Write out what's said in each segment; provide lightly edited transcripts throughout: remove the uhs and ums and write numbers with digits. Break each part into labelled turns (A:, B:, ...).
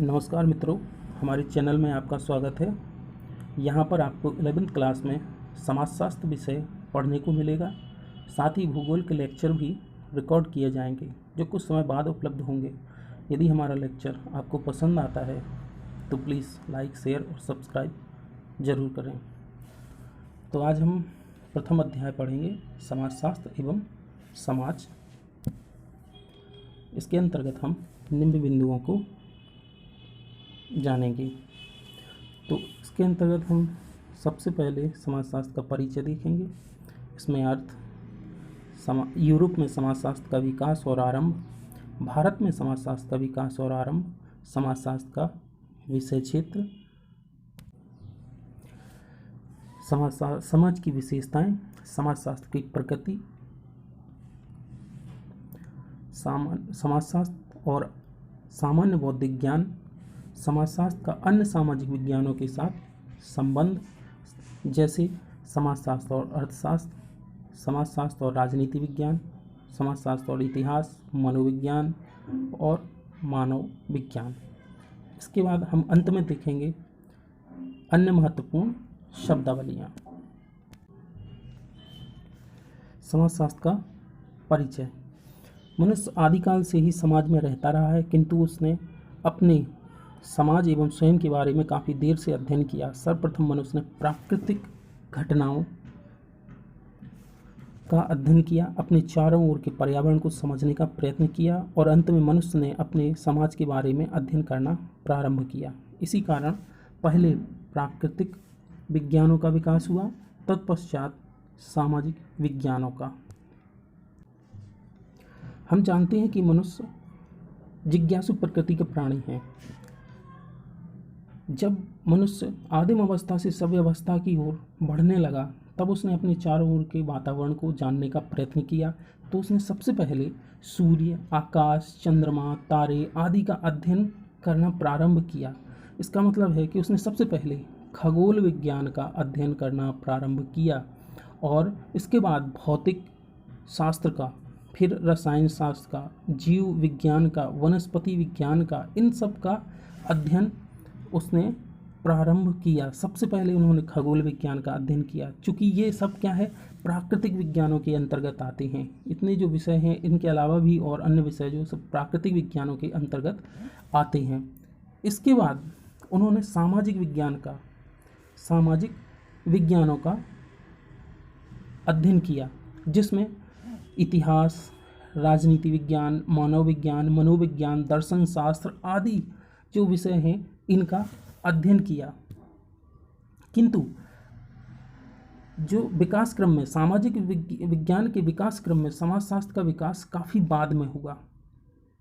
A: नमस्कार मित्रों, हमारे चैनल में आपका स्वागत है। यहाँ पर आपको 11th क्लास में समाजशास्त्र विषय पढ़ने को मिलेगा। साथ ही भूगोल के लेक्चर भी रिकॉर्ड किए जाएंगे जो कुछ समय बाद उपलब्ध होंगे। यदि हमारा लेक्चर आपको पसंद आता है तो प्लीज़ लाइक, शेयर और सब्सक्राइब ज़रूर करें। तो आज हम प्रथम अध्याय पढ़ेंगे, समाजशास्त्र एवं समाज। इसके अंतर्गत हम निम्न बिंदुओं को जानेंगे। तो इसके अंतर्गत हम सबसे पहले समाजशास्त्र का परिचय देखेंगे। इसमें अर्थ, यूरोप में समाजशास्त्र का विकास और आरंभ, भारत में समाजशास्त्र का विकास और आरंभ, समाजशास्त्र का विषय क्षेत्र, समाज की विशेषताएं, समाजशास्त्र की प्रकृति, समाजशास्त्र और सामान्य बौद्धिक ज्ञान, समाजशास्त्र का अन्य सामाजिक विज्ञानों के साथ संबंध जैसे समाजशास्त्र और अर्थशास्त्र, समाजशास्त्र और राजनीति विज्ञान, समाजशास्त्र और इतिहास, मनोविज्ञान और मानव विज्ञान। इसके बाद हम अंत में देखेंगे अन्य महत्वपूर्ण शब्दावलियाँ। समाजशास्त्र का परिचय। मनुष्य आदिकाल से ही समाज में रहता रहा है, किंतु उसने अपने समाज एवं स्वयं के बारे में काफ़ी देर से अध्ययन किया। सर्वप्रथम मनुष्य ने प्राकृतिक घटनाओं का अध्ययन किया, अपने चारों ओर के पर्यावरण को समझने का प्रयत्न किया और अंत में मनुष्य ने अपने समाज के बारे में अध्ययन करना प्रारंभ किया। इसी कारण पहले प्राकृतिक विज्ञानों का विकास हुआ, तत्पश्चात सामाजिक विज्ञानों का। हम जानते हैं कि मनुष्य जिज्ञासु प्रकृति के प्राणी हैं। जब मनुष्य आदिम अवस्था से सभ्य अवस्था की ओर बढ़ने लगा, तब उसने अपने चारों ओर के वातावरण को जानने का प्रयत्न किया। तो उसने सबसे पहले सूर्य, आकाश, चंद्रमा, तारे आदि का अध्ययन करना प्रारंभ किया। इसका मतलब है कि उसने सबसे पहले खगोल विज्ञान का अध्ययन करना प्रारंभ किया और इसके बाद भौतिक शास्त्र का, फिर रसायन शास्त्र का, जीव विज्ञान का, वनस्पति विज्ञान का, इन सब का अध्ययन उसने प्रारंभ किया। सबसे पहले उन्होंने खगोल विज्ञान का अध्ययन किया। चूँकि ये सब क्या है, प्राकृतिक विज्ञानों के अंतर्गत आते हैं। इतने जो विषय हैं, इनके अलावा भी और अन्य विषय जो सब प्राकृतिक विज्ञानों के अंतर्गत आते हैं। इसके बाद उन्होंने सामाजिक विज्ञानों का अध्ययन किया, जिसमें इतिहास, राजनीति विज्ञान, मानव विज्ञान, मनोविज्ञान, दर्शन शास्त्र आदि जो विषय हैं, इनका अध्ययन किया। किंतु जो विकास क्रम में, सामाजिक विज्ञान के विकास क्रम में समाजशास्त्र का विकास काफ़ी बाद में हुआ।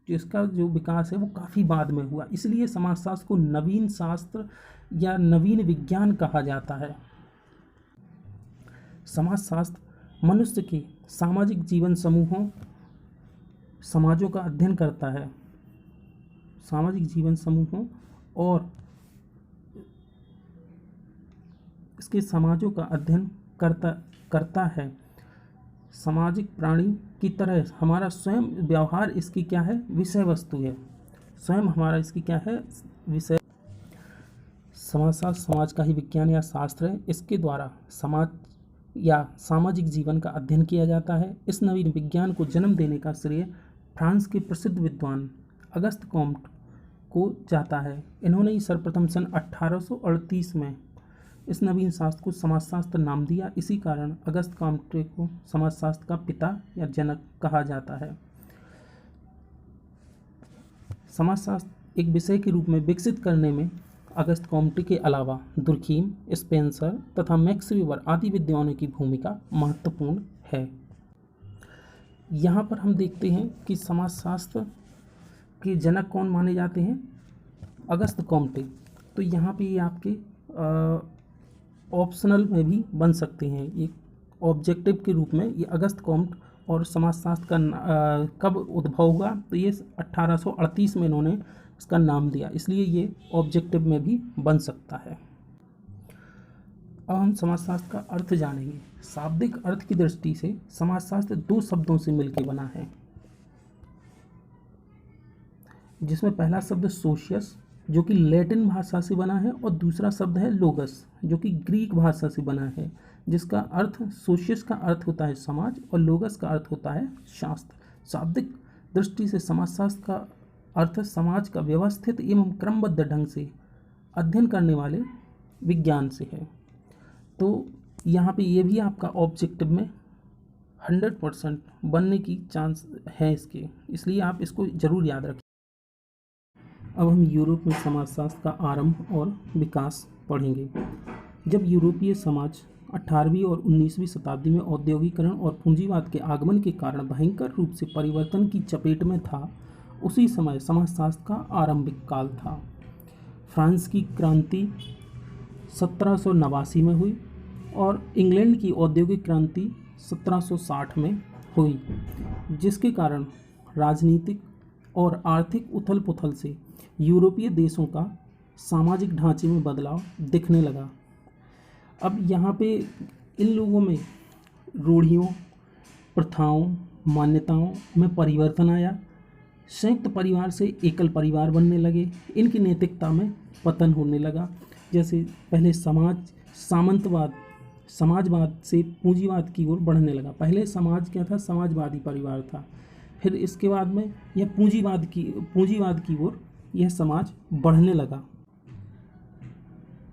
A: जो इसका जो विकास है वो काफ़ी बाद में हुआ, इसलिए समाजशास्त्र को नवीन शास्त्र या नवीन विज्ञान कहा जाता है। समाजशास्त्र मनुष्य के सामाजिक जीवन समूहों, समाजों का अध्ययन करता है। सामाजिक जीवन समूहों और इसके समाजों का अध्ययन करता है। सामाजिक प्राणी की तरह हमारा स्वयं व्यवहार इसकी क्या है, विषय वस्तु है। स्वयं हमारा इसकी क्या है, विषय। समाजशास्त्र समाज का ही विज्ञान या शास्त्र है। इसके द्वारा समाज या सामाजिक जीवन का अध्ययन किया जाता है। इस नवीन विज्ञान को जन्म देने का श्रेय फ्रांस के प्रसिद्ध विद्वान अगस्त कॉम्ट को जाता है। इन्होंने ही सर्वप्रथम सन 1838 में इस नवीन शास्त्र को समाजशास्त्र नाम दिया। इसी कारण अगस्त कॉम्टे को समाजशास्त्र का पिता या जनक कहा जाता है। समाजशास्त्र एक विषय के रूप में विकसित करने में अगस्त कॉम्टे के अलावा दुर्खीम, स्पेंसर तथा मैक्स वेबर आदि विद्वानों की भूमिका महत्वपूर्ण है। यहाँ पर हम देखते हैं कि समाजशास्त्र के जनक कौन माने जाते हैं, अगस्त कॉम्टे। तो यहाँ पे ये आपके ऑप्शनल में भी बन सकते हैं, एक ऑब्जेक्टिव के रूप में। ये अगस्त कॉम्ट और समाजशास्त्र का कब उद्भव हुआ, तो ये 1838 में इन्होंने इसका नाम दिया, इसलिए ये ऑब्जेक्टिव में भी बन सकता है। अब हम समाजशास्त्र का अर्थ जानेंगे। शाब्दिक अर्थ की दृष्टि से समाजशास्त्र दो शब्दों से मिलकर बना है, जिसमें पहला शब्द सोशियस जो कि लैटिन भाषा से बना है, और दूसरा शब्द है लोगस, जो कि ग्रीक भाषा से बना है, जिसका अर्थ सोशियस का अर्थ होता है समाज और लोगस का अर्थ होता है शास्त्र। शाब्दिक दृष्टि से समाजशास्त्र का अर्थ समाज का व्यवस्थित एवं क्रमबद्ध ढंग से अध्ययन करने वाले विज्ञान से है। तो यहाँ पे ये भी आपका ऑब्जेक्टिव में 100% बनने की चांस है इसके, इसलिए आप इसको ज़रूर याद रखें। अब हम यूरोप में समाजशास्त्र का आरंभ और विकास पढ़ेंगे। जब यूरोपीय समाज 18वीं और 19वीं शताब्दी में औद्योगिकरण और पूंजीवाद के आगमन के कारण भयंकर रूप से परिवर्तन की चपेट में था, उसी समय समाजशास्त्र का आरंभिक काल था। फ्रांस की क्रांति 1789 में हुई और इंग्लैंड की औद्योगिक क्रांति 1760 में हुई, जिसके कारण राजनीतिक और आर्थिक उथल पुथल से यूरोपीय देशों का सामाजिक ढांचे में बदलाव दिखने लगा। अब यहाँ पे इन लोगों में रूढ़ियों, प्रथाओं, मान्यताओं में परिवर्तन आया। संयुक्त परिवार से एकल परिवार बनने लगे। इनकी नैतिकता में पतन होने लगा। जैसे पहले समाजवाद से पूंजीवाद की ओर बढ़ने लगा। पहले समाज क्या था? समाजवादी परिवार था। फिर इसके बाद में यह पूंजीवाद की ओर यह समाज बढ़ने लगा।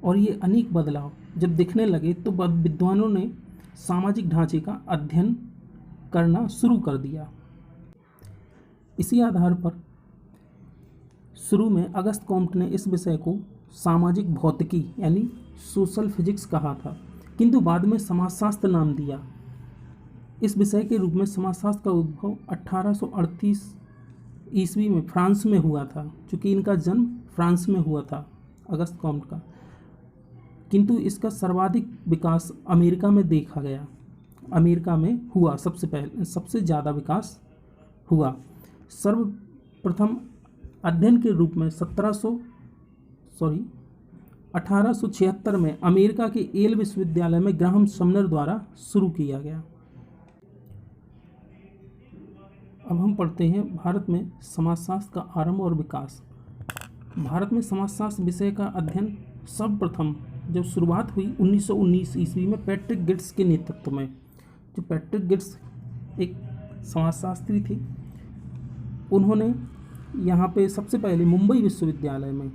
A: और ये अनेक बदलाव जब दिखने लगे तो विद्वानों ने सामाजिक ढांचे का अध्ययन करना शुरू कर दिया। इसी आधार पर शुरू में अगस्त कॉम्ट ने इस विषय को सामाजिक भौतिकी यानी सोशल फिजिक्स कहा था, किंतु बाद में समाजशास्त्र नाम दिया। इस विषय के रूप में समाजशास्त्र का उद्भव 1838 ईस्वी में फ्रांस में हुआ था, चूँकि इनका जन्म फ्रांस में हुआ था अगस्त कॉम्ट का, किंतु इसका सर्वाधिक विकास अमेरिका में देखा गया। अमेरिका में हुआ सबसे ज़्यादा विकास हुआ। सर्वप्रथम अध्ययन के रूप में 1876 में अमेरिका के येल विश्वविद्यालय में ग्राहम समनर द्वारा शुरू किया गया। अब हम पढ़ते हैं भारत में समाजशास्त्र का आरंभ और विकास। भारत में समाजशास्त्र विषय का अध्ययन सर्वप्रथम जब शुरुआत हुई 1919 ईस्वी में पैट्रिक गिट्स के नेतृत्व में। जो पैट्रिक गिट्स एक समाजशास्त्री थे, उन्होंने यहाँ पे सबसे पहले मुंबई विश्वविद्यालय में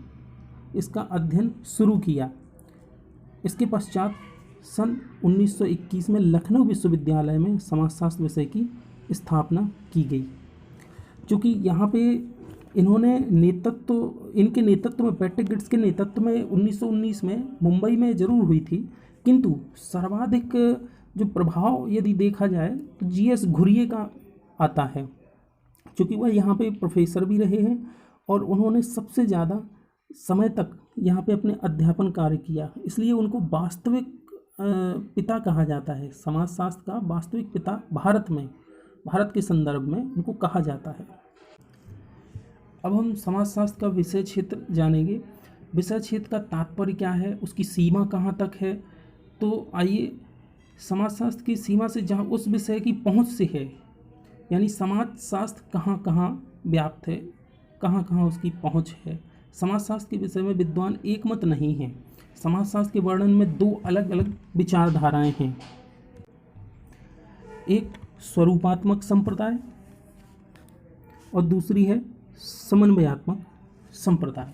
A: इसका अध्ययन शुरू किया। इसके पश्चात सन 1921 में लखनऊ विश्वविद्यालय में समाजशास्त्र विषय की स्थापना की गई। चूँकि यहाँ पे इनके नेतृत्व में, पैट्रिक गिट्स के नेतृत्व में 1919 में मुंबई में जरूर हुई थी, किंतु सर्वाधिक जो प्रभाव यदि देखा जाए तो जीएस घुरिये का आता है, क्योंकि वह यहाँ पे प्रोफेसर भी रहे हैं और उन्होंने सबसे ज़्यादा समय तक यहाँ पे अपने अध्यापन कार्य किया। इसलिए उनको वास्तविक पिता कहा जाता है। समाजशास्त्र का वास्तविक पिता भारत के संदर्भ में उनको कहा जाता है। अब हम समाजशास्त्र का विषय क्षेत्र जानेंगे। विषय क्षेत्र का तात्पर्य क्या है, उसकी सीमा कहाँ तक है। तो आइए समाजशास्त्र की सीमा से जहाँ उस विषय की पहुँच से है, यानी समाजशास्त्र कहाँ कहाँ व्याप्त है, कहाँ कहाँ उसकी पहुँच है। समाजशास्त्र के विषय में विद्वान एकमत नहीं हैं। समाजशास्त्र के वर्णन में दो अलग अलग विचारधाराएं हैं। एक स्वरूपात्मक संप्रदाय और दूसरी है समन्वयात्मक संप्रदाय।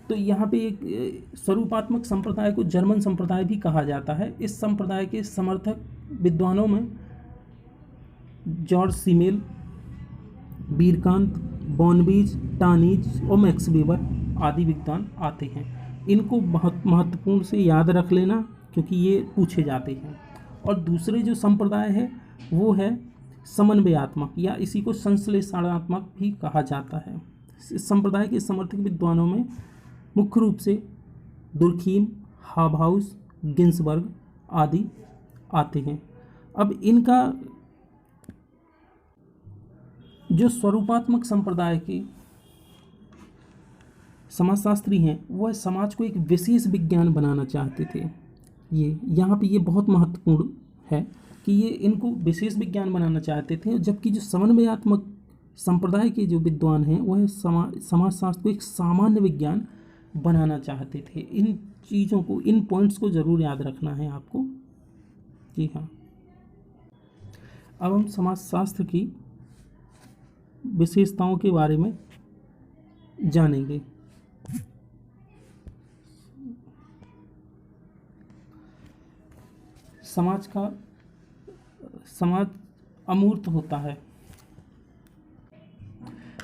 A: तो यहाँ पे एक स्वरूपात्मक संप्रदाय को जर्मन संप्रदाय भी कहा जाता है। इस संप्रदाय के समर्थक विद्वानों में जॉर्ज सीमेल, बीरकांत, बॉनबीज, टानीज और मैक्स वेबर आदि विद्वान आते हैं। इनको बहुत महत्वपूर्ण से याद रख लेना, क्योंकि ये पूछे जाते हैं। और दूसरे जो संप्रदाय है वो है समन्वयात्मक, या इसी को संश्लेषणात्मक भी कहा जाता है। इस संप्रदाय के समर्थक विद्वानों में मुख्य रूप से दुर्खीम, हाबहाउस, गिन्सबर्ग आदि आते हैं। अब इनका जो स्वरूपात्मक संप्रदाय के समाजशास्त्री हैं, वह समाज को एक विशेष विज्ञान बनाना चाहते थे। यहाँ पे ये बहुत महत्वपूर्ण है कि ये इनको विशेष विज्ञान बनाना चाहते थे, जबकि जो समन्वयात्मक संप्रदाय के जो विद्वान हैं वह समाजशास्त्र को एक सामान्य विज्ञान बनाना चाहते थे। इन चीज़ों को, इन पॉइंट्स को ज़रूर याद रखना है आपको। जी हाँ, अब हम समाजशास्त्र की विशेषताओं के बारे में जानेंगे। समाज अमूर्त होता है।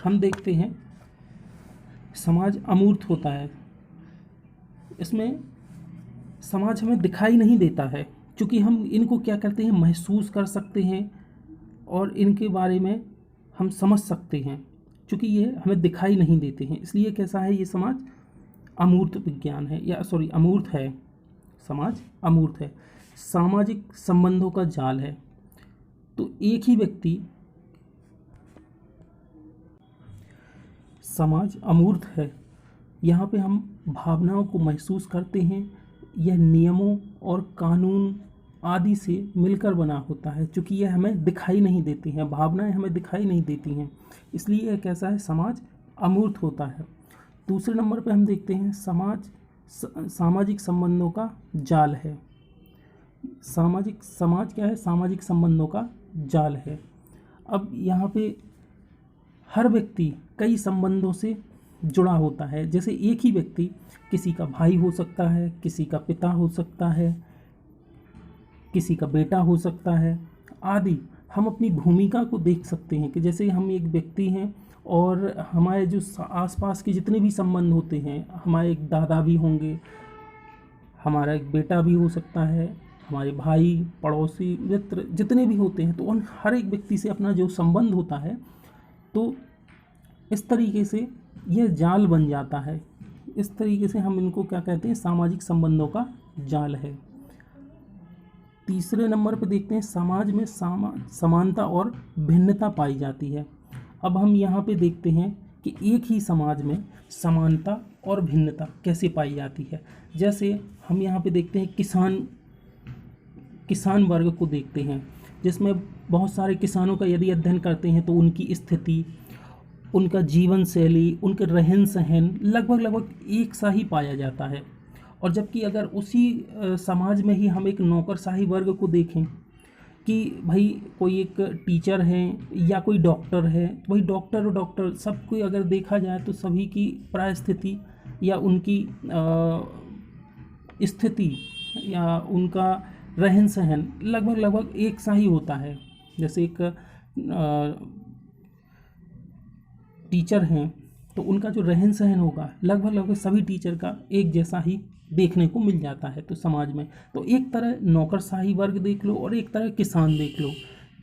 A: हम देखते हैं समाज अमूर्त होता है। इसमें समाज हमें दिखाई नहीं देता है, क्योंकि हम इनको क्या करते हैं, महसूस कर सकते हैं और इनके बारे में हम समझ सकते हैं। क्योंकि ये हमें दिखाई नहीं देते हैं, इसलिए कैसा है ये समाज अमूर्त विज्ञान है, या सॉरी अमूर्त है। समाज अमूर्त है। सामाजिक संबंधों का जाल है। तो एक ही व्यक्ति, समाज अमूर्त है, यहाँ पे हम भावनाओं को महसूस करते हैं। यह नियमों और कानून आदि से मिलकर बना होता है, क्योंकि यह हमें दिखाई नहीं देती हैं, भावनाएं हमें दिखाई नहीं देती हैं, इसलिए यह कैसा है, समाज अमूर्त होता है। दूसरे नंबर पे हम देखते हैं सामाजिक संबंधों का जाल है। समाज क्या है, सामाजिक संबंधों का जाल है। अब यहाँ पे हर व्यक्ति कई संबंधों से जुड़ा होता है। जैसे एक ही व्यक्ति, किसी का भाई हो सकता है, किसी का पिता हो सकता है, किसी का बेटा हो सकता है आदि। हम अपनी भूमिका को देख सकते हैं कि जैसे हम एक व्यक्ति हैं और हमारे जो आसपास के जितने भी संबंध होते हैं, हमारे एक दादा भी होंगे, हमारा एक बेटा भी हो सकता है, हमारे भाई, पड़ोसी, मित्र जितने भी होते हैं, तो उन हर एक व्यक्ति से अपना जो संबंध होता है, तो इस तरीके से यह जाल बन जाता है। इस तरीके से हम इनको क्या कहते हैं, सामाजिक संबंधों का जाल है। तीसरे नंबर पर देखते हैं समाज में समानता और भिन्नता पाई जाती है। अब हम यहाँ पे देखते हैं कि एक ही समाज में समानता और भिन्नता कैसे पाई जाती है। जैसे हम यहाँ पे देखते हैं किसान वर्ग को देखते हैं, जिसमें बहुत सारे किसानों का यदि अध्ययन करते हैं तो उनकी स्थिति, उनका जीवन शैली, उनके रहन सहन लगभग एक सा ही पाया जाता है। और जबकि अगर उसी समाज में ही हम एक नौकरशाही वर्ग को देखें कि भाई कोई एक टीचर है या कोई डॉक्टर है, वही डॉक्टर सबको अगर देखा जाए तो सभी की प्राय स्थिति या उनकी स्थिति या उनका रहन सहन लगभग एक सा ही होता है। जैसे एक टीचर हैं तो उनका जो रहन सहन होगा लगभग सभी टीचर का एक जैसा ही देखने को मिल जाता है। तो समाज में तो एक तरह नौकरशाही वर्ग देख लो और एक तरह किसान देख लो,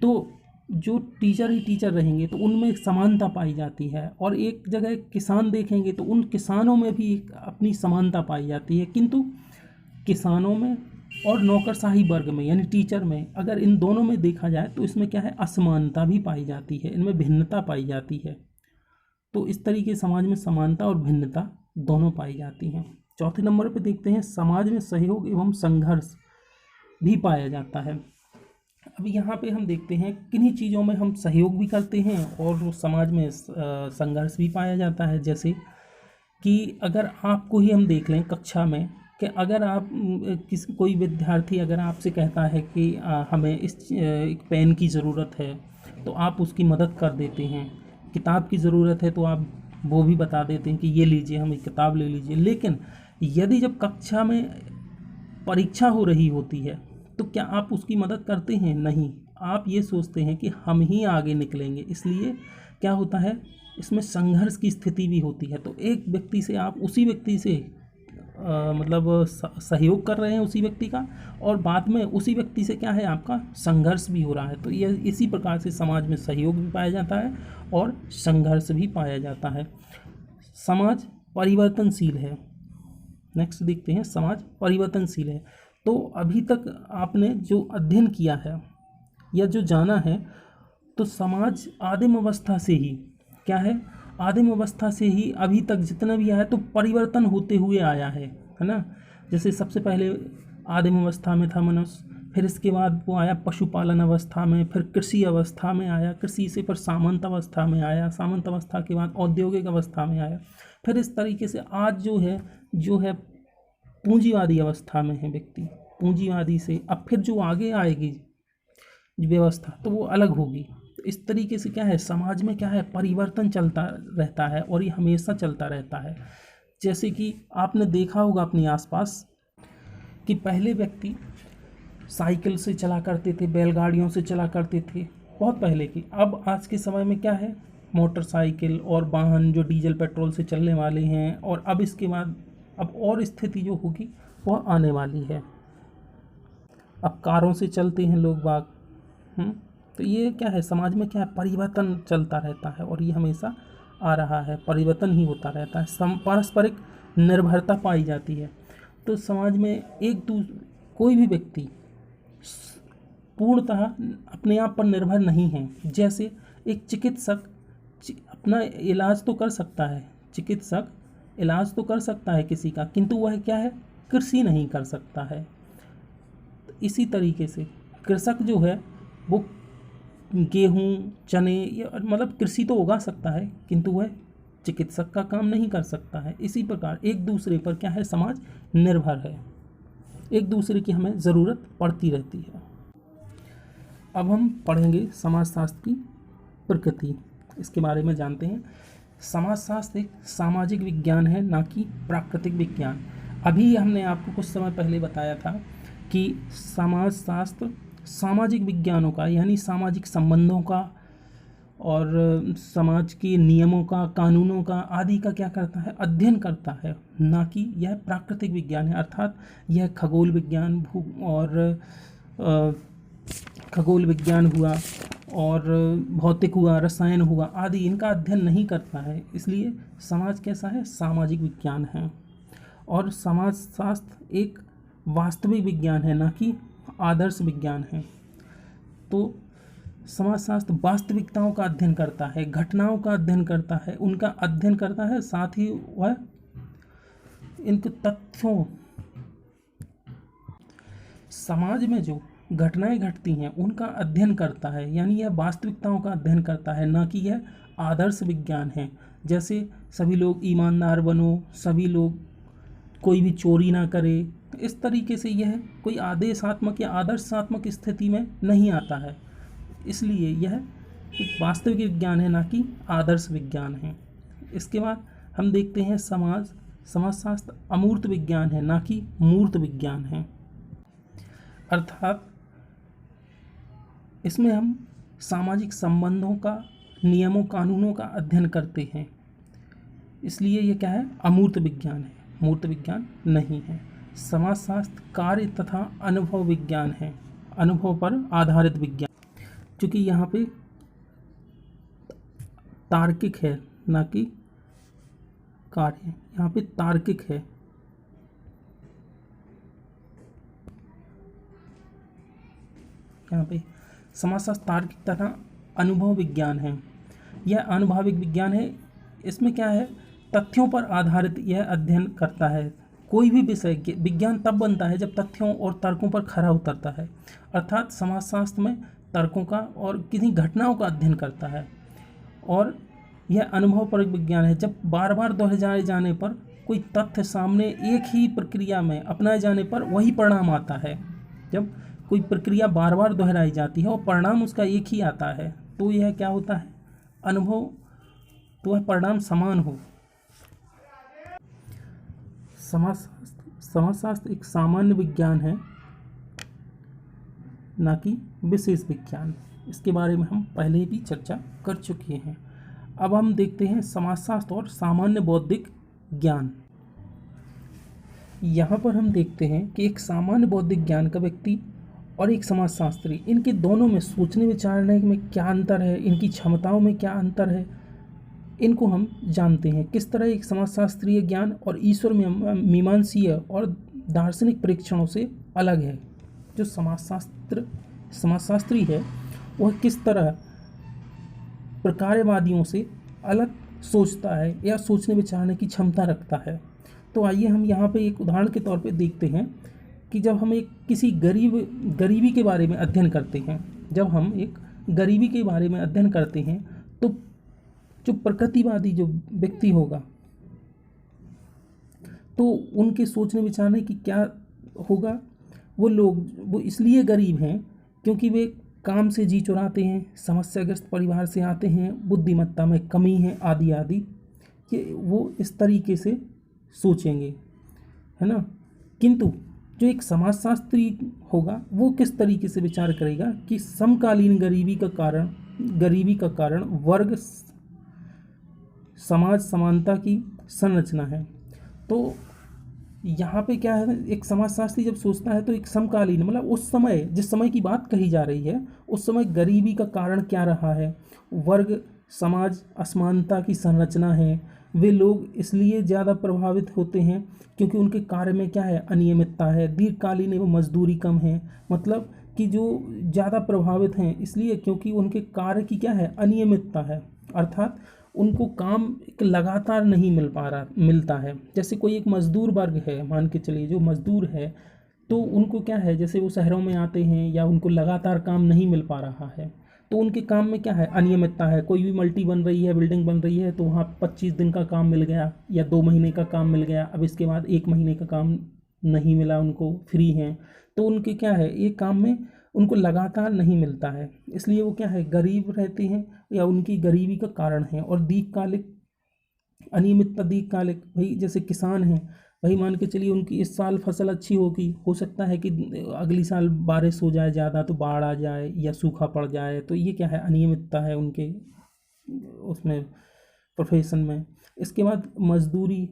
A: तो जो टीचर ही टीचर रहेंगे तो उनमें एक समानता पाई जाती है, और एक जगह किसान देखेंगे तो उन किसानों में भी एक अपनी समानता पाई जाती है। किंतु किसानों में और नौकरशाही वर्ग में यानी टीचर में, अगर इन दोनों में देखा जाए तो इसमें क्या है, असमानता भी पाई जाती है, इनमें भिन्नता पाई जाती है। तो इस तरीके समाज में समानता और भिन्नता दोनों पाई जाती हैं। चौथे नंबर पर देखते हैं समाज में सहयोग एवं संघर्ष भी पाया जाता है। अब यहाँ पे हम देखते हैं किन्हीं चीज़ों में हम सहयोग भी करते हैं और समाज में संघर्ष भी पाया जाता है। जैसे कि अगर आपको ही हम देख लें कक्षा में, कि अगर आप कोई विद्यार्थी अगर आपसे कहता है कि हमें एक पेन की ज़रूरत है, तो आप उसकी मदद कर देते हैं। किताब की ज़रूरत है तो आप वो भी बता देते हैं कि ये लीजिए, हम एक किताब ले लीजिए। लेकिन यदि जब कक्षा में परीक्षा हो रही होती है तो क्या आप उसकी मदद करते हैं? नहीं, आप ये सोचते हैं कि हम ही आगे निकलेंगे। इसलिए क्या होता है, इसमें संघर्ष की स्थिति भी होती है। तो एक व्यक्ति से आप उसी व्यक्ति से सहयोग कर रहे हैं उसी व्यक्ति का, और बाद में उसी व्यक्ति से क्या है, आपका संघर्ष भी हो रहा है। तो ये इसी प्रकार से समाज में सहयोग भी पाया जाता है और संघर्ष भी पाया जाता है। समाज परिवर्तनशील है। नेक्स्ट देखते हैं, समाज परिवर्तनशील है। तो अभी तक आपने जो अध्ययन किया है या जो जाना है, तो समाज आदिम अवस्था से ही क्या है, आदिम अवस्था से ही अभी तक जितना भी आया है तो परिवर्तन होते हुए आया है ना। जैसे सबसे पहले आदिम अवस्था में था मनुष्य, फिर इसके बाद वो आया पशुपालन अवस्था में, फिर कृषि अवस्था में आया, कृषि से फिर सामंत अवस्था में आया, सामंत अवस्था के बाद औद्योगिक अवस्था में आया, फिर इस तरीके से आज जो है पूंजीवादी अवस्था में है व्यक्ति। पूंजीवादी से अब फिर जो आगे आएगी व्यवस्था तो वो अलग होगी। तो इस तरीके से क्या है, समाज में क्या है, परिवर्तन चलता रहता है और ये हमेशा चलता रहता है। जैसे कि आपने देखा होगा अपने आसपास कि पहले व्यक्ति साइकिल से चला करते थे, बैलगाड़ियों से चला करते थे, बहुत पहले की। अब आज के समय में क्या है, मोटरसाइकिल और वाहन जो डीजल पेट्रोल से चलने वाले हैं, और अब इसके बाद अब और स्थिति जो होगी वह आने वाली है। अब कारों से चलते हैं लोग बाग। तो ये क्या है, समाज में क्या है, परिवर्तन चलता रहता है और ये हमेशा आ रहा है, परिवर्तन ही होता रहता है। पारस्परिक निर्भरता पाई जाती है। तो समाज में कोई भी व्यक्ति पूर्णतः अपने आप पर निर्भर नहीं है। जैसे एक चिकित्सक अपना इलाज तो कर सकता है, चिकित्सक इलाज तो कर सकता है किसी का, किंतु वह क्या है, कृषि नहीं कर सकता है। तो इसी तरीके से कृषक जो है वो गेहूँ, चने या मतलब कृषि तो उगा सकता है, किंतु वह चिकित्सक का काम नहीं कर सकता है। इसी प्रकार एक दूसरे पर क्या है, समाज निर्भर है, एक दूसरे की हमें ज़रूरत पड़ती रहती है। अब हम पढ़ेंगे समाजशास्त्र की प्रकृति, इसके बारे में जानते हैं। समाजशास्त्र एक सामाजिक विज्ञान है, ना कि प्राकृतिक विज्ञान। अभी हमने आपको कुछ समय पहले बताया था कि समाजशास्त्र सामाजिक विज्ञानों का, यानी सामाजिक संबंधों का और समाज के नियमों का, कानूनों का आदि का क्या करता है, अध्ययन करता है, ना कि यह प्राकृतिक विज्ञान है। अर्थात यह खगोल विज्ञान खगोल विज्ञान हुआ और भौतिक हुआ, रसायन हुआ आदि, इनका अध्ययन नहीं करता है। इसलिए समाज कैसा है, सामाजिक विज्ञान है। और समाजशास्त्र एक वास्तविक विज्ञान है, ना कि आदर्श विज्ञान है। तो समाजशास्त्र वास्तविकताओं का अध्ययन करता है, घटनाओं का अध्ययन करता है, उनका अध्ययन करता है, साथ ही वह इनके तथ्यों, समाज में जो घटनाएं घटती हैं उनका अध्ययन करता है, यानी यह वास्तविकताओं का अध्ययन करता है, ना कि यह आदर्श विज्ञान है। जैसे सभी लोग ईमानदार बनो, सभी लोग कोई भी चोरी ना करे, तो इस तरीके से यह कोई आदेशात्मक या आदर्शात्मक स्थिति में नहीं आता है। इसलिए यह एक वास्तविक विज्ञान है, ना कि आदर्श विज्ञान है। इसके बाद हम देखते हैं समाजशास्त्र अमूर्त विज्ञान है, ना कि मूर्त विज्ञान है। अर्थात इसमें हम सामाजिक संबंधों का, नियमों कानूनों का अध्ययन करते हैं, इसलिए यह क्या है, अमूर्त विज्ञान है, मूर्त विज्ञान नहीं है। समाजशास्त्र कार्य तथा अनुभव विज्ञान है, अनुभव पर आधारित विज्ञान, क्योंकि यहाँ पे तार्किक है, ना कि कार्य, यहाँ पे तार्किक है। यहाँ पे समाजशास्त्र तार्किक तथा अनुभव विज्ञान है, यह अनुभविक विज्ञान है। इसमें क्या है, तथ्यों पर आधारित यह अध्ययन करता है। कोई भी विषय विज्ञान तब बनता है जब तथ्यों और तर्कों पर खरा उतरता है। अर्थात समाजशास्त्र में तर्कों का और किसी घटनाओं का अध्ययन करता है। और यह अनुभव पर विज्ञान है, जब बार बार दोहराए जाने पर कोई तथ्य सामने एक ही प्रक्रिया में अपनाए जाने पर वही परिणाम आता है। जब कोई प्रक्रिया बार बार दोहराई जाती है और परिणाम उसका एक ही आता है, तो यह क्या होता है, अनुभव, तो वह परिणाम समान हो। समाजशास्त्र एक सामान्य विज्ञान है, ना कि विशेष विज्ञान। इसके बारे में हम पहले भी चर्चा कर चुके हैं। अब हम देखते हैं समाजशास्त्र और सामान्य बौद्धिक ज्ञान। यहाँ पर हम देखते हैं कि एक सामान्य बौद्धिक ज्ञान का व्यक्ति और एक समाजशास्त्री, इनके दोनों में सोचने विचारने में क्या अंतर है, इनकी क्षमताओं में क्या अंतर है, इनको हम जानते हैं। किस तरह एक समाजशास्त्रीय ज्ञान और ईश्वर मीमांसीय और दार्शनिक परीक्षणों से अलग है। जो समाजशास्त्री है वह किस तरह प्रकारवादियों से अलग सोचता है या सोचने विचारने की क्षमता रखता है। तो आइए हम यहाँ पे एक उदाहरण के तौर पे देखते हैं कि जब हम एक किसी गरीबी के बारे में अध्ययन करते हैं, जब हम एक गरीबी के बारे में अध्ययन करते हैं तो जो प्रकृतिवादी जो व्यक्ति होगा तो उनके सोचने विचारने की क्या होगा, वो इसलिए गरीब हैं क्योंकि वे काम से जी चुराते हैं, समस्याग्रस्त परिवार से आते हैं, बुद्धिमत्ता में कमी है, आदि आदि, कि वो इस तरीके से सोचेंगे, है ना। किंतु जो एक समाजशास्त्री होगा वो किस तरीके से विचार करेगा कि समकालीन गरीबी का कारण वर्ग समाज समानता की संरचना है। तो यहाँ पे क्या है, एक समाजशास्त्री जब सोचता है तो एक समकालीन मतलब उस समय जिस समय की बात कही जा रही है उस समय गरीबी का कारण क्या रहा है, वर्ग समाज असमानता की संरचना है। वे लोग इसलिए ज़्यादा प्रभावित होते हैं क्योंकि उनके कार्य में क्या है, अनियमितता है, दीर्घकालीन एवं मजदूरी कम है। मतलब कि जो ज़्यादा प्रभावित हैं इसलिए क्योंकि उनके कार्य की क्या है, अनियमितता है, अर्थात उनको काम एक लगातार नहीं मिलता है। जैसे कोई एक मजदूर वर्ग है, मान के चलिए जो मजदूर है, तो उनको क्या है, जैसे वो शहरों में आते हैं या उनको लगातार काम नहीं मिल पा रहा है तो उनके काम में क्या है, अनियमितता है। कोई भी मल्टी बन रही है, बिल्डिंग बन रही है तो वहाँ 25 दिन का काम मिल गया या 2 महीने का काम मिल गया, अब इसके बाद 1 महीने का काम नहीं मिला, उनको फ्री हैं, तो उनके क्या है, ये काम में उनको लगातार नहीं मिलता है, इसलिए वो क्या है, गरीब रहते हैं या उनकी गरीबी का कारण है। और दीर्घकालिक अनियमितता, दीर्घकालिक भाई जैसे किसान हैं, भाई मान के चलिए उनकी इस साल फसल अच्छी होगी, हो सकता है कि अगली साल बारिश हो जाए ज़्यादा तो बाढ़ आ जाए या सूखा पड़ जाए, तो ये क्या है, अनियमितता है उनके उसमें प्रोफेशन में। इसके बाद मजदूरी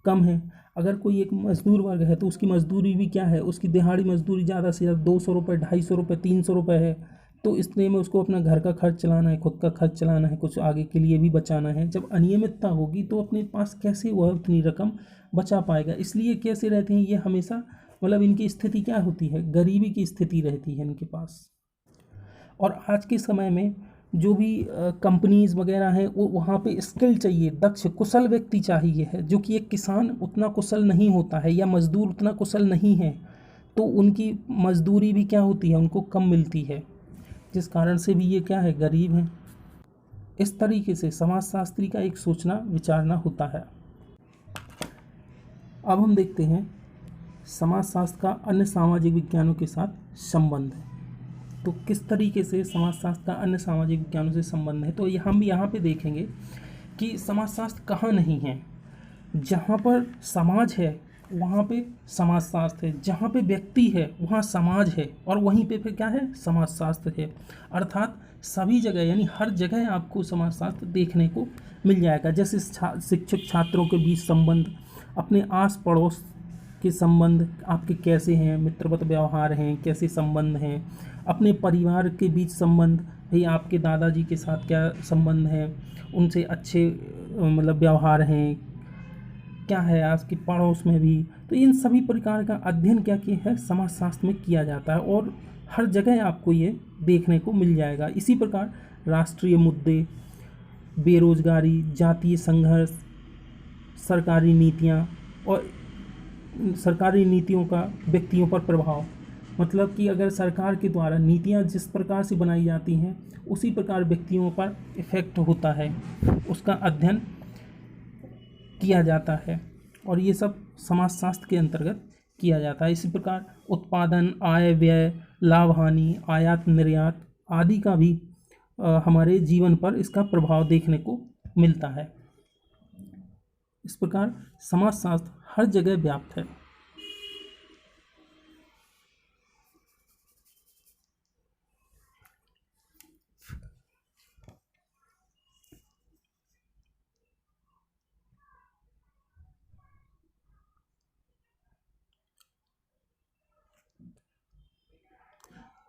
A: कम है, अगर कोई एक मजदूर वर्ग है तो उसकी मजदूरी भी क्या है, उसकी दिहाड़ी मजदूरी ज़्यादा से ज़्यादा 200 रुपये, 250 रुपये, 300 रुपये है, तो इसलिए में उसको अपना घर का खर्च चलाना है, खुद का खर्च चलाना है, कुछ आगे के लिए भी बचाना है। जब अनियमितता होगी तो अपने पास कैसे वह उतनी रकम बचा पाएगा, इसलिए कैसे रहते हैं ये हमेशा, मतलब इनकी स्थिति क्या होती है, गरीबी की स्थिति रहती है इनके पास। और आज के समय में जो भी कंपनीज़ वगैरह हैं वो वहाँ पे स्किल चाहिए, दक्ष कुशल व्यक्ति चाहिए है, जो कि एक किसान उतना कुशल नहीं होता है या मज़दूर उतना कुशल नहीं है, तो उनकी मज़दूरी भी क्या होती है, उनको कम मिलती है, जिस कारण से भी ये क्या है, गरीब हैं। इस तरीके से समाजशास्त्री का एक सोचना विचारना होता है। अब हम देखते हैं समाजशास्त्र का अन्य सामाजिक विज्ञानों के साथ संबंध। तो किस तरीके से समाजशास्त्र का अन्य सामाजिक विज्ञानों से संबंध है, तो हम यहाँ पे देखेंगे कि समाजशास्त्र कहाँ नहीं है। जहाँ पर समाज है वहाँ पे समाजशास्त्र है, जहाँ पे व्यक्ति है वहाँ समाज है, और वहीं पे फिर क्या है, समाजशास्त्र है। अर्थात सभी जगह यानी हर जगह आपको समाजशास्त्र देखने को मिल जाएगा। जैसे शिक्षक छात्रों के बीच संबंध, अपने आस पड़ोस के संबंध आपके कैसे हैं, मित्रवत व्यवहार हैं, कैसे संबंध हैं, अपने परिवार के बीच संबंध, भाई आपके दादाजी के साथ क्या संबंध है, उनसे अच्छे मतलब व्यवहार हैं, क्या है आपके पड़ोस में भी। तो इन सभी प्रकार का अध्ययन क्या किया है, समाजशास्त्र में किया जाता है, और हर जगह आपको ये देखने को मिल जाएगा। इसी प्रकार राष्ट्रीय मुद्दे, बेरोजगारी, जातीय संघर्ष, सरकारी नीतियाँ और सरकारी नीतियों का व्यक्तियों पर प्रभाव, मतलब कि अगर सरकार के द्वारा नीतियाँ जिस प्रकार से बनाई जाती हैं उसी प्रकार व्यक्तियों पर इफ़ेक्ट होता है, उसका अध्ययन किया जाता है, और ये सब समाजशास्त्र के अंतर्गत किया जाता है। इसी प्रकार उत्पादन, आय व्यय, लाभ हानि, आयात निर्यात आदि का भी हमारे जीवन पर इसका प्रभाव देखने को मिलता है। इस प्रकार समाजशास्त्र हर जगह व्याप्त है।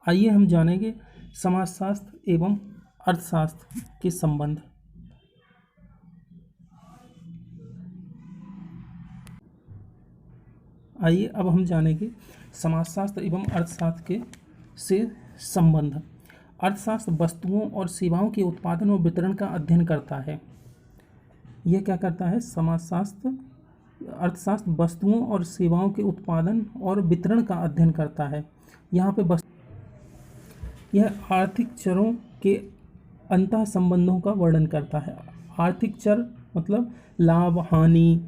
A: आइए हम जानेंगे समाजशास्त्र एवं अर्थशास्त्र के संबंध। आइए अब हम जानेंगे समाजशास्त्र एवं अर्थशास्त्र के से संबंध। अर्थशास्त्र वस्तुओं और सेवाओं के उत्पादन और वितरण का अध्ययन करता है। यह क्या करता है, समाजशास्त्र अर्थशास्त्र वस्तुओं और सेवाओं के उत्पादन और वितरण का अध्ययन करता है। यहाँ पे यह आर्थिक चरों के अंतः संबंधों का वर्णन करता है। आर्थिक चर मतलब लाभ, हानि,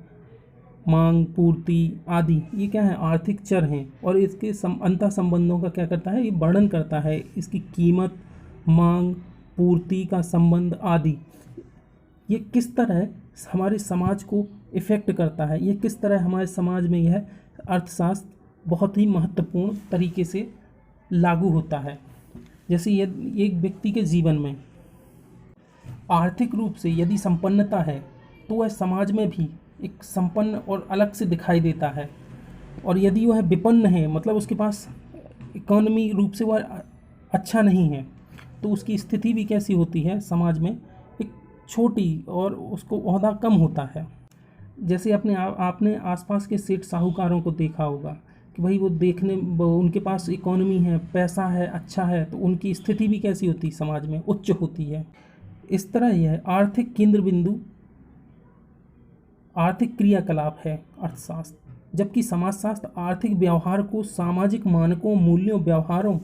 A: मांग, पूर्ति आदि, ये क्या है, आर्थिक चर हैं। और इसके अंतः संबंधों का क्या करता है, ये वर्णन करता है। इसकी कीमत, मांग, पूर्ति का संबंध आदि, ये किस तरह हमारे समाज को इफ़ेक्ट करता है, ये किस तरह हमारे समाज में यह अर्थशास्त्र बहुत ही महत्वपूर्ण तरीके से लागू होता है। जैसे ये एक व्यक्ति के जीवन में आर्थिक रूप से यदि संपन्नता है तो वह समाज में भी एक संपन्न और अलग से दिखाई देता है। और यदि वह विपन्न है, मतलब उसके पास इकोनॉमी रूप से वह अच्छा नहीं है, तो उसकी स्थिति भी कैसी होती है समाज में, एक छोटी, और उसको ओहदा कम होता है। जैसे आपने आसपास के सेठ साहूकारों को देखा होगा कि भाई उनके पास इकोनॉमी है, पैसा है, अच्छा है, तो उनकी स्थिति भी कैसी होती है, समाज में उच्च होती है। इस तरह यह आर्थिक केंद्र बिंदु आर्थिक क्रियाकलाप है अर्थशास्त्र, जबकि समाजशास्त्र आर्थिक व्यवहार को सामाजिक मानकों, मूल्यों, व्यवहारों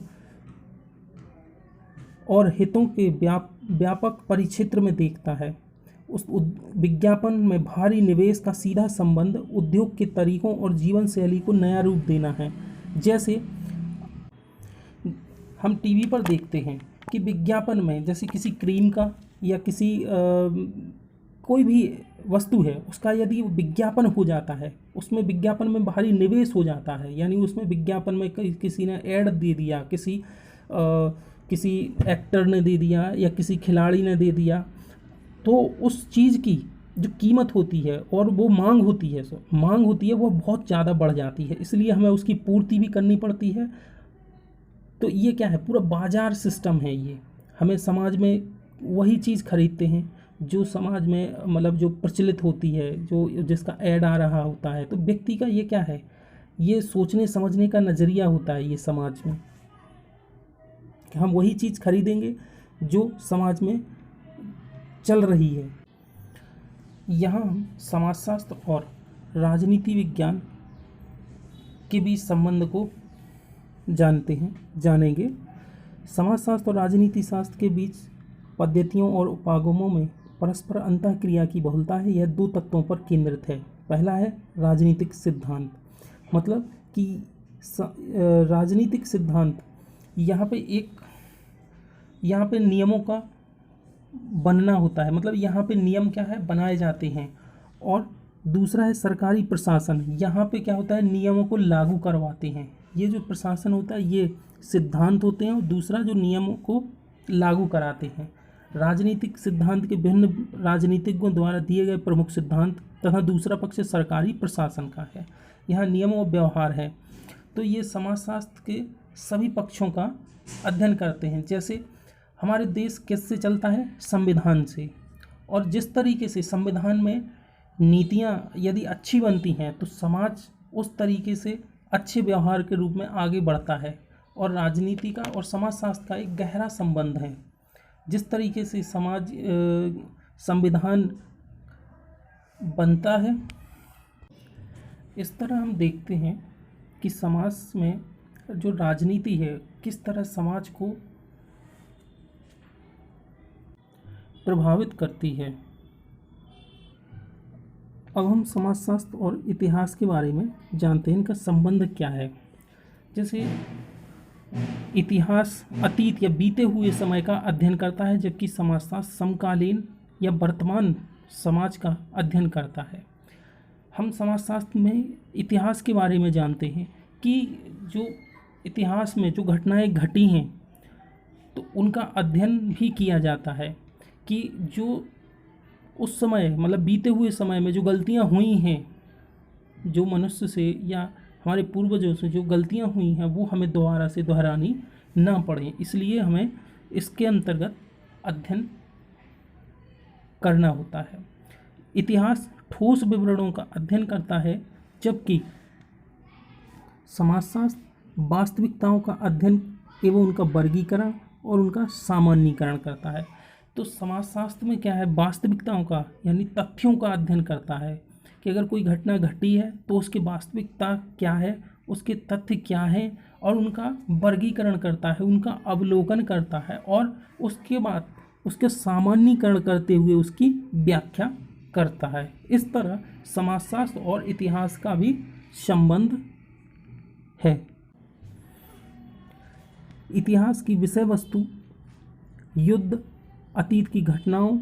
A: और हितों के व्यापक परिक्षेत्र में देखता है। उस विज्ञापन में भारी निवेश का सीधा संबंध उद्योग के तरीकों और जीवन शैली को नया रूप देना है। जैसे हम टीवी पर देखते हैं कि विज्ञापन में जैसे किसी क्रीम का या किसी कोई भी वस्तु है, उसका यदि विज्ञापन हो जाता है, उसमें विज्ञापन में भारी निवेश हो जाता है, यानी उसमें विज्ञापन में किसी ने ऐड दे दिया, किसी एक्टर ने दे दिया या किसी खिलाड़ी ने दे दिया, तो उस चीज़ की जो कीमत होती है और वो मांग होती है वो बहुत ज़्यादा बढ़ जाती है, इसलिए हमें उसकी पूर्ति भी करनी पड़ती है। तो ये क्या है, पूरा बाजार सिस्टम है ये। हमें समाज में वही चीज़ खरीदते हैं जो समाज में मतलब जो प्रचलित होती है, जो जिसका ऐड आ रहा होता है। तो व्यक्ति का ये क्या है, ये सोचने समझने का नज़रिया होता है ये समाज में, कि हम वही चीज़ खरीदेंगे जो समाज में चल रही है। यहाँ हम समाजशास्त्र और राजनीति विज्ञान के बीच संबंध को जानेंगे। समाजशास्त्र और राजनीति शास्त्र के बीच पद्धतियों और उपागमों में परस्पर अंतःक्रिया की बहुलता है। यह दो तत्वों पर केंद्रित है। पहला है राजनीतिक सिद्धांत, मतलब कि राजनीतिक सिद्धांत यहाँ पे नियमों का बनना होता है, मतलब यहाँ पे नियम क्या है, बनाए जाते हैं। और दूसरा है सरकारी प्रशासन, यहाँ पे क्या होता है, नियमों को लागू करवाते हैं। ये जो प्रशासन होता है ये सिद्धांत होते हैं, और दूसरा जो नियमों को लागू कराते हैं। राजनीतिक सिद्धांत के भिन्न राजनीतिज्ञों द्वारा दिए गए प्रमुख सिद्धांत तथा दूसरा पक्ष सरकारी प्रशासन का है। यहाँ नियम और व्यवहार है। तो ये समाजशास्त्र के सभी पक्षों का अध्ययन करते हैं। जैसे हमारे देश किससे चलता है, संविधान से, और जिस तरीके से संविधान में नीतियाँ यदि अच्छी बनती हैं तो समाज उस तरीके से अच्छे व्यवहार के रूप में आगे बढ़ता है। और राजनीति का और समाजशास्त्र का एक गहरा संबंध है। जिस तरीके से संविधान बनता है, इस तरह हम देखते हैं कि समाज में जो राजनीति है किस तरह समाज को प्रभावित करती है। अब हम समाजशास्त्र और इतिहास के बारे में जानते हैं, इनका संबंध क्या है। जैसे इतिहास अतीत या बीते हुए समय का अध्ययन करता है, जबकि समाजशास्त्र समकालीन या वर्तमान समाज का अध्ययन करता है। हम समाजशास्त्र में इतिहास के बारे में जानते हैं कि जो इतिहास में जो घटनाएं घटी हैं तो उनका अध्ययन भी किया जाता है कि जो उस समय मतलब बीते हुए समय में जो गलतियां हुई हैं, जो मनुष्य से या हमारे पूर्वजों से जो गलतियां हुई हैं वो हमें दोबारा से दोहरानी ना पड़े, इसलिए हमें इसके अंतर्गत अध्ययन करना होता है। इतिहास ठोस विवरणों का अध्ययन करता है, जबकि समाजशास्त्र वास्तविकताओं का अध्ययन एवं उनका वर्गीकरण और उनका सामान्यीकरण करता है। तो समाजशास्त्र में क्या है, वास्तविकताओं का यानी तथ्यों का अध्ययन करता है कि अगर कोई घटना घटी है तो उसकी वास्तविकता क्या है, उसके तथ्य क्या हैं, और उनका वर्गीकरण करता है, उनका अवलोकन करता है, और उसके बाद उसके सामान्यीकरण करते हुए उसकी व्याख्या करता है। इस तरह समाजशास्त्र और इतिहास का भी संबंध है। इतिहास की विषय वस्तु युद्ध, अतीत की घटनाओं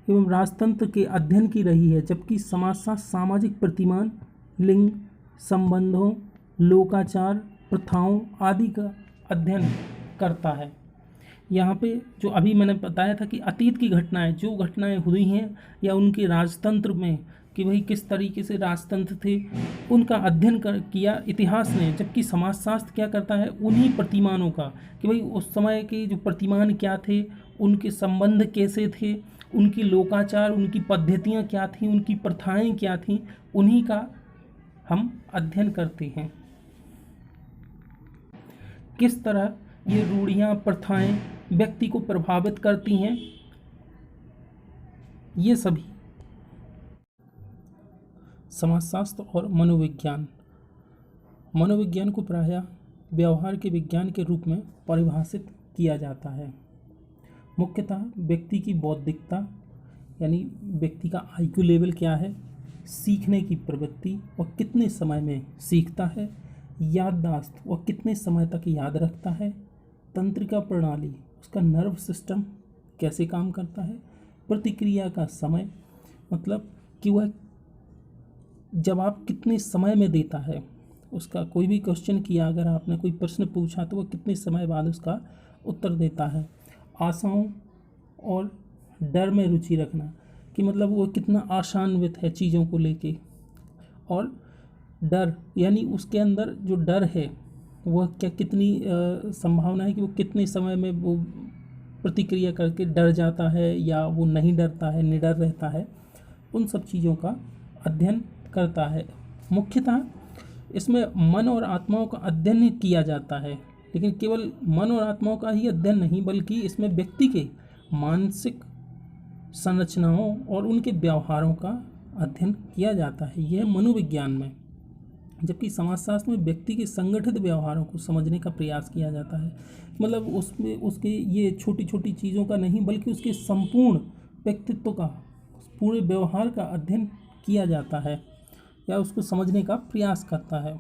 A: एवं राजतंत्र के अध्ययन की रही है, जबकि समाजशास्त्र सामाजिक प्रतिमान, लिंग, संबंधों, लोकाचार, प्रथाओं आदि का अध्ययन करता है। यहाँ पे जो अभी मैंने बताया था कि अतीत की घटनाएं, जो घटनाएं हुई हैं या उनके राजतंत्र में कि भाई किस तरीके से राजतंत्र थे, उनका अध्ययन किया इतिहास ने, जबकि समाजशास्त्र क्या करता है, उन्हीं प्रतिमानों का कि भाई उस समय के जो प्रतिमान क्या थे, उनके संबंध कैसे थे, उनकी लोकाचार, उनकी पद्धतियाँ क्या थीं, उनकी प्रथाएं क्या थीं, उन्हीं का हम अध्ययन करते हैं। किस तरह ये रूढ़ियाँ, प्रथाएं व्यक्ति को प्रभावित करती हैं, ये सभी। समाजशास्त्र और मनोविज्ञान। मनोविज्ञान को प्रायः व्यवहार के विज्ञान के रूप में परिभाषित किया जाता है। मुख्यतः व्यक्ति की बौद्धिकता, यानी व्यक्ति का IQ लेवल क्या है, सीखने की प्रवृत्ति और कितने समय में सीखता है, याददाश्त वह कितने समय तक याद रखता है, तंत्रिका प्रणाली उसका नर्व सिस्टम कैसे काम करता है, प्रतिक्रिया का समय मतलब कि वह जवाब कितने समय में देता है, उसका कोई भी क्वेश्चन किया, अगर आपने कोई प्रश्न पूछा तो वह कितने समय बाद उसका उत्तर देता है, आशाओं और डर में रुचि रखना कि मतलब वो कितना आशान्वित है चीज़ों को लेके, और डर यानी उसके अंदर जो डर है वह क्या कितनी संभावना है कि वो कितने समय में वो प्रतिक्रिया करके डर जाता है या वो नहीं डरता है, निडर रहता है, उन सब चीज़ों का अध्ययन करता है। मुख्यतः इसमें मन और आत्माओं का अध्ययन किया जाता है, लेकिन केवल मन और आत्माओं का ही अध्ययन नहीं, बल्कि इसमें व्यक्ति के मानसिक संरचनाओं और उनके व्यवहारों का अध्ययन किया जाता है, यह मनोविज्ञान में। जबकि समाजशास्त्र में व्यक्ति के संगठित व्यवहारों को समझने का प्रयास किया जाता है, मतलब उसमें उसके ये छोटी छोटी चीज़ों का नहीं, बल्कि उसके संपूर्ण व्यक्तित्व का, पूरे व्यवहार का अध्ययन किया जाता है या उसको समझने का प्रयास करता है।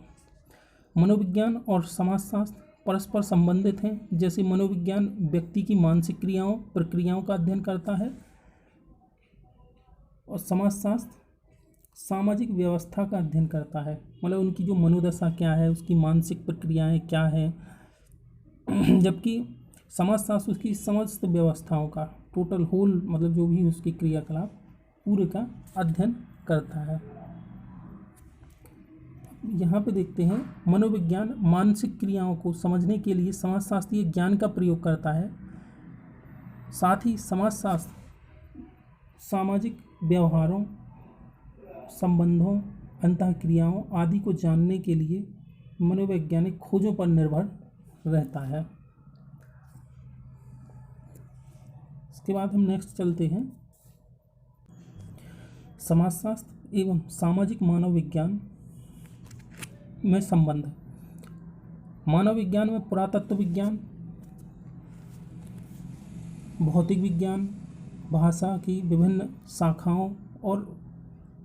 A: मनोविज्ञान और समाजशास्त्र परस्पर संबंधित हैं। जैसे मनोविज्ञान व्यक्ति की मानसिक क्रियाओं, प्रक्रियाओं का अध्ययन करता है और समाजशास्त्र सामाजिक व्यवस्था का अध्ययन करता है, मतलब उनकी जो मनोदशा क्या है, उसकी मानसिक प्रक्रियाएं क्या है, जबकि समाजशास्त्र उसकी समस्त व्यवस्थाओं का, टोटल होल, मतलब जो भी उसकी क्रियाकलाप पूरे का अध्ययन करता है। यहाँ पे देखते हैं मनोविज्ञान मानसिक क्रियाओं को समझने के लिए समाजशास्त्रीय ज्ञान का प्रयोग करता है। साथ ही समाजशास्त्र सामाजिक व्यवहारों, संबंधों, अंतःक्रियाओं आदि को जानने के लिए मनोवैज्ञानिक खोजों पर निर्भर रहता है। इसके बाद हम नेक्स्ट चलते हैं समाजशास्त्र एवं सामाजिक मानव विज्ञान में संबंध। मानव विज्ञान में पुरातत्व विज्ञान, भौतिक विज्ञान, भाषा की विभिन्न शाखाओं और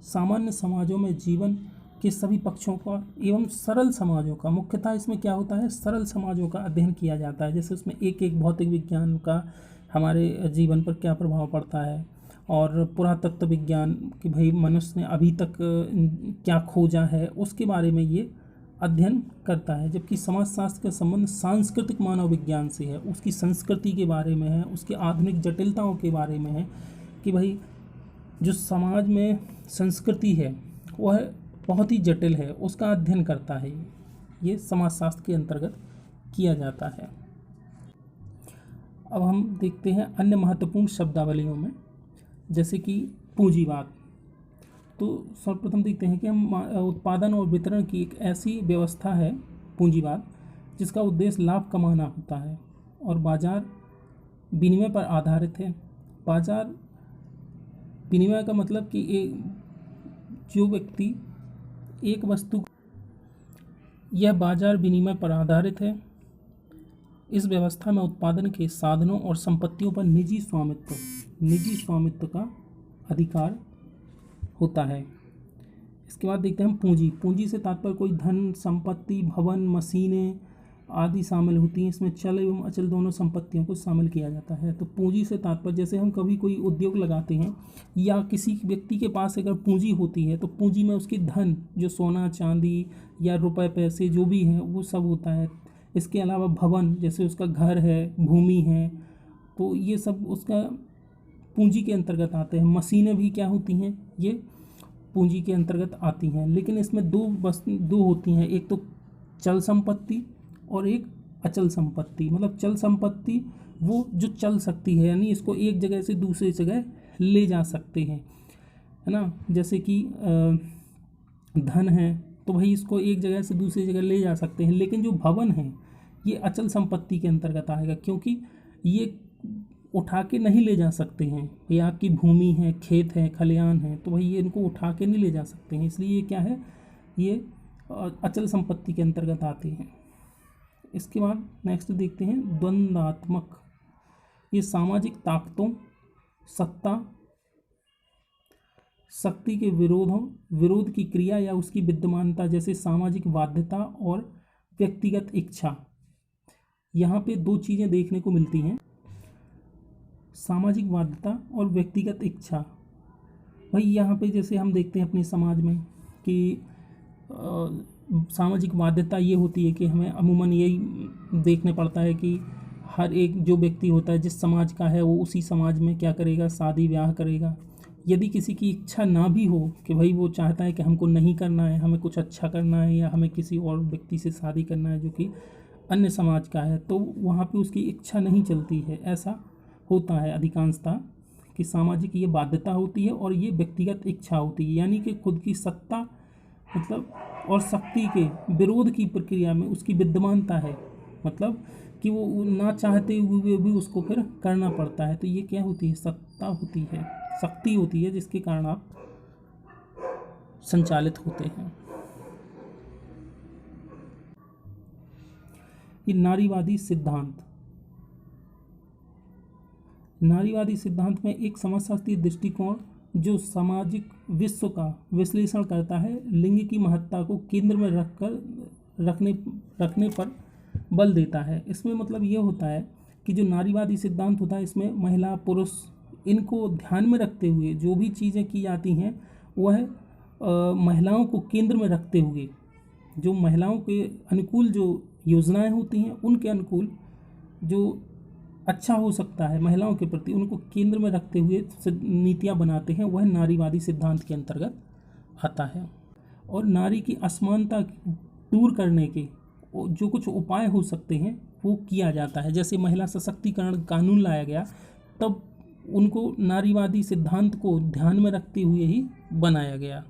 A: सामान्य समाजों में जीवन के सभी पक्षों का एवं सरल समाजों का, मुख्यतः इसमें क्या होता है, सरल समाजों का अध्ययन किया जाता है। जैसे उसमें एक एक भौतिक विज्ञान का हमारे जीवन पर क्या प्रभाव पड़ता है, और पुरातत्व विज्ञान कि भाई मनुष्य ने अभी तक क्या खोजा है, उसके बारे में ये अध्ययन करता है। जबकि समाजशास्त्र का संबंध सांस्कृतिक मानव विज्ञान से है, उसकी संस्कृति के बारे में है, उसकी आधुनिक जटिलताओं के बारे में है कि भाई जो समाज में संस्कृति है वह बहुत ही जटिल है, उसका अध्ययन करता है। ये समाजशास्त्र के अंतर्गत किया जाता है। अब हम देखते हैं अन्य महत्वपूर्ण शब्दावलियों में, जैसे कि पूंजीवाद। तो सर्वप्रथम देखते हैं कि हम उत्पादन और वितरण की एक ऐसी व्यवस्था है पूंजीवाद जिसका उद्देश्य लाभ कमाना होता है और बाजार विनिमय पर आधारित है। बाजार विनिमय का मतलब कि जो व्यक्ति एक वस्तु, यह बाजार विनिमय पर आधारित है। इस व्यवस्था में उत्पादन के साधनों और संपत्तियों पर निजी स्वामित्व का अधिकार होता है। इसके बाद देखते हैं हम पूंजी। पूंजी से तात्पर्य कोई धन, संपत्ति, भवन, मशीनें आदि शामिल होती हैं। इसमें चल एवं अचल दोनों संपत्तियों को शामिल किया जाता है। तो पूंजी से तात्पर्य, जैसे हम कभी कोई उद्योग लगाते हैं या किसी व्यक्ति के पास अगर पूंजी होती है तो पूंजी में उसकी धन, जो सोना चांदी या रुपए पैसे जो भी हैं वो सब होता है। इसके अलावा भवन, जैसे उसका घर है, भूमि है, तो ये सब उसका पूंजी के अंतर्गत आते हैं। मशीनें भी क्या होती हैं, ये पूंजी के अंतर्गत आती हैं। लेकिन इसमें दो होती हैं, एक तो चल संपत्ति और एक अचल संपत्ति। मतलब चल संपत्ति वो जो चल सकती है, यानी इसको एक जगह से दूसरी जगह ले जा सकते हैं, है ना। जैसे कि धन है तो भाई इसको एक जगह से दूसरी जगह ले जा सकते हैं। लेकिन जो भवन है ये अचल संपत्ति के अंतर्गत आएगा, क्योंकि ये उठा के नहीं ले जा सकते हैं। ये आपकी भूमि है, खेत है, खलिहान है, तो भाई ये इनको उठा के नहीं ले जा सकते हैं, इसलिए ये क्या है, ये अचल संपत्ति के अंतर्गत आते हैं। इसके बाद नेक्स्ट देखते हैं द्वंद्वात्मक। ये सामाजिक ताकतों, सत्ता, शक्ति के विरोध की क्रिया या उसकी विद्यमानता, जैसे सामाजिक बाध्यता और व्यक्तिगत इच्छा। यहाँ पे दो चीज़ें देखने को मिलती हैं, सामाजिक बाध्यता और व्यक्तिगत इच्छा। भाई यहाँ पे जैसे हम देखते हैं अपने समाज में कि सामाजिक बाध्यता ये होती है कि हमें अमूमन यही देखने पड़ता है कि हर एक जो व्यक्ति होता है जिस समाज का है वो उसी समाज में क्या करेगा, शादी ब्याह करेगा। यदि किसी की इच्छा ना भी हो कि भाई वो चाहता है कि हमको नहीं करना है, हमें कुछ अच्छा करना है या हमें किसी और व्यक्ति से शादी करना है जो कि अन्य समाज का है, तो वहाँ पे उसकी इच्छा नहीं चलती है। ऐसा होता है अधिकांशतः कि सामाजिक ये बाध्यता होती है और ये व्यक्तिगत इच्छा होती है, यानी कि खुद की सत्ता मतलब और शक्ति के विरोध की प्रक्रिया में उसकी विद्यमानता है, मतलब कि वो ना चाहते हुए भी उसको फिर करना पड़ता है। तो ये क्या होती है, सत्ता होती है, शक्ति होती है जिसके कारण आप संचालित होते हैं। ये नारीवादी सिद्धांत में एक समाजशास्त्रीय दृष्टिकोण जो सामाजिक विश्व का विश्लेषण करता है, लिंग की महत्ता को केंद्र में रखने पर बल देता है। इसमें मतलब ये होता है कि जो नारीवादी सिद्धांत होता है इसमें महिला पुरुष इनको ध्यान में रखते हुए जो भी चीज़ें की जाती हैं वह महिलाओं को केंद्र में रखते हुए, जो महिलाओं के अनुकूल जो योजनाएं होती हैं उनके अनुकूल जो अच्छा हो सकता है महिलाओं के प्रति, उनको केंद्र में रखते हुए नीतियाँ बनाते हैं, वह नारीवादी सिद्धांत के अंतर्गत आता है। और नारी की असमानता दूर करने के जो कुछ उपाय हो सकते हैं वो किया जाता है। जैसे महिला सशक्तिकरण कानून लाया गया तब उनको नारीवादी सिद्धांत को ध्यान में रखते हुए ही बनाया गया।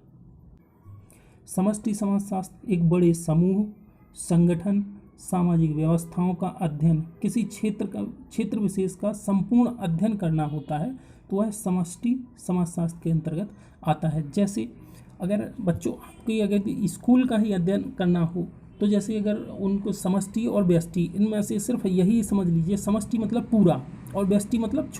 A: समष्टि समाजशास्त्र एक बड़े समूह, संगठन, सामाजिक व्यवस्थाओं का अध्ययन, किसी क्षेत्र विशेष का संपूर्ण अध्ययन करना होता है, तो वह समष्टि समाजशास्त्र के अंतर्गत आता है। जैसे अगर बच्चों आपको अगर स्कूल का ही अध्ययन करना हो तो जैसे अगर उनको समष्टि और व्यष्टि, इनमें से सिर्फ यही समझ लीजिए, समष्टि मतलब पूरा और व्यष्टि मतलब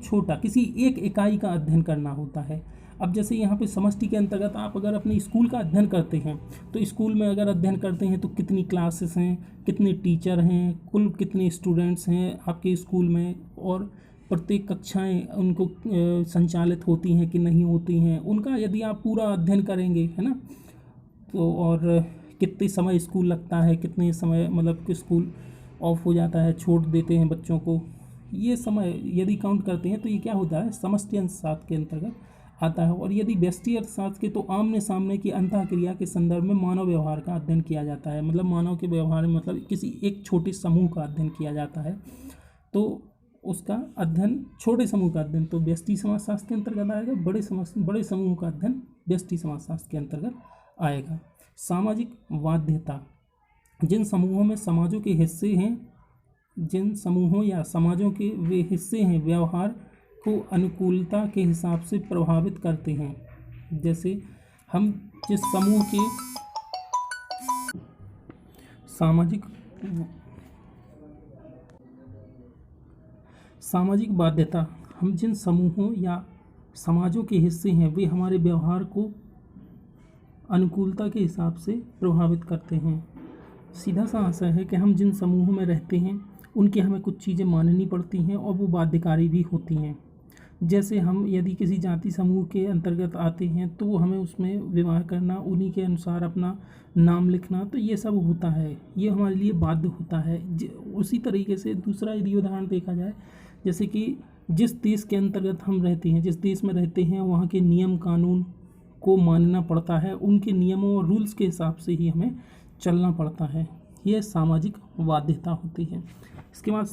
A: छोटा, किसी एक इकाई का अध्ययन करना होता है। अब जैसे यहाँ पे समष्टि के अंतर्गत आप अगर अपने स्कूल का अध्ययन करते हैं तो स्कूल में अगर अध्ययन करते हैं तो कितनी क्लासेस हैं, कितने टीचर हैं, कुल कितने स्टूडेंट्स हैं आपके स्कूल में, और प्रत्येक कक्षाएं उनको संचालित होती हैं कि नहीं होती हैं, उनका यदि आप पूरा अध्ययन करेंगे, है ना, तो और कितने समय स्कूल लगता है, कितने समय मतलब कि स्कूल ऑफ हो जाता है, छोड़ देते हैं बच्चों को, ये समय यदि काउंट करते हैं तो ये क्या होता है, समष्टि अर्थशास्त्र के अंतर्गत आता है। और यदि व्यष्टि अर्थशास्त्र के तो आमने सामने की अंतःक्रिया के संदर्भ में मानव व्यवहार का अध्ययन किया जाता है, मतलब मानव के व्यवहार में मतलब किसी एक छोटे समूह का अध्ययन किया जाता है, तो उसका अध्ययन छोटे समूह का अध्ययन तो व्यष्टि समाजशास्त्र के अंतर्गत आएगा, बड़े समूह का अध्ययन व्यष्टि समाजशास्त्र के अंतर्गत आएगा। सामाजिक बाध्यता, जिन समूहों में समाजों के हिस्से हैं, जिन समूहों या समाजों के वे हिस्से हैं, व्यवहार को अनुकूलता के हिसाब से प्रभावित करते हैं। जैसे हम जिस समूह के सामाजिक बाध्यता, हम जिन समूहों या समाजों के हिस्से हैं वे हमारे व्यवहार को अनुकूलता के हिसाब से प्रभावित करते हैं। सीधा सा आशय है कि हम जिन समूहों में रहते हैं उनकी हमें कुछ चीज़ें माननी पड़ती हैं और वो बाध्यकारी भी होती हैं। जैसे हम यदि किसी जाति समूह के अंतर्गत आते हैं तो हमें उसमें विवाह करना, उन्हीं के अनुसार अपना नाम लिखना, तो ये सब होता है, ये हमारे लिए बाध्य होता है। उसी तरीके से दूसरा यदि उदाहरण देखा जाए, जैसे कि जिस देश के अंतर्गत हम रहते हैं, जिस देश में रहते हैं, वहाँ के नियम कानून को मानना पड़ता है, उनके नियमों और रूल्स के हिसाब से ही हमें चलना पड़ता है। यह सामाजिक बाध्यता होती है। इसके बाद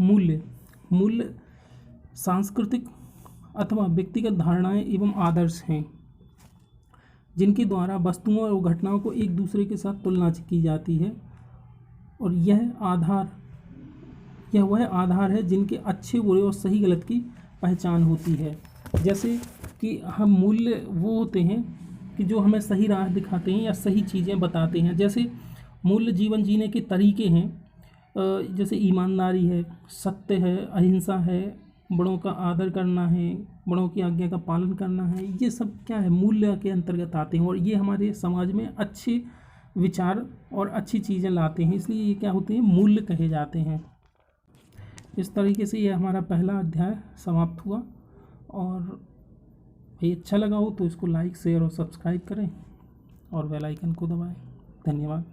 A: मूल्य सांस्कृतिक अथवा व्यक्तिगत धारणाएं एवं आदर्श हैं जिनके द्वारा वस्तुओं और घटनाओं को एक दूसरे के साथ तुलना की जाती है, और यह वह आधार है जिनके अच्छे बुरे और सही गलत की पहचान होती है। जैसे कि हम मूल्य वो होते हैं कि जो हमें सही राह दिखाते हैं या सही चीज़ें बताते हैं। जैसे मूल्य जीवन जीने के तरीके हैं, जैसे ईमानदारी है, सत्य है, अहिंसा है, बड़ों का आदर करना है, बड़ों की आज्ञा का पालन करना है। ये सब क्या है, मूल्य के अंतर्गत आते हैं और ये हमारे समाज में अच्छे विचार और अच्छी चीज़ें लाते हैं, इसलिए ये क्या होते हैं, मूल्य कहे जाते हैं। इस तरीके से ये हमारा पहला अध्याय समाप्त हुआ, और भाई अच्छा लगा हो तो इसको लाइक, शेयर और सब्सक्राइब करें और बेल आइकन को दबाएं। धन्यवाद।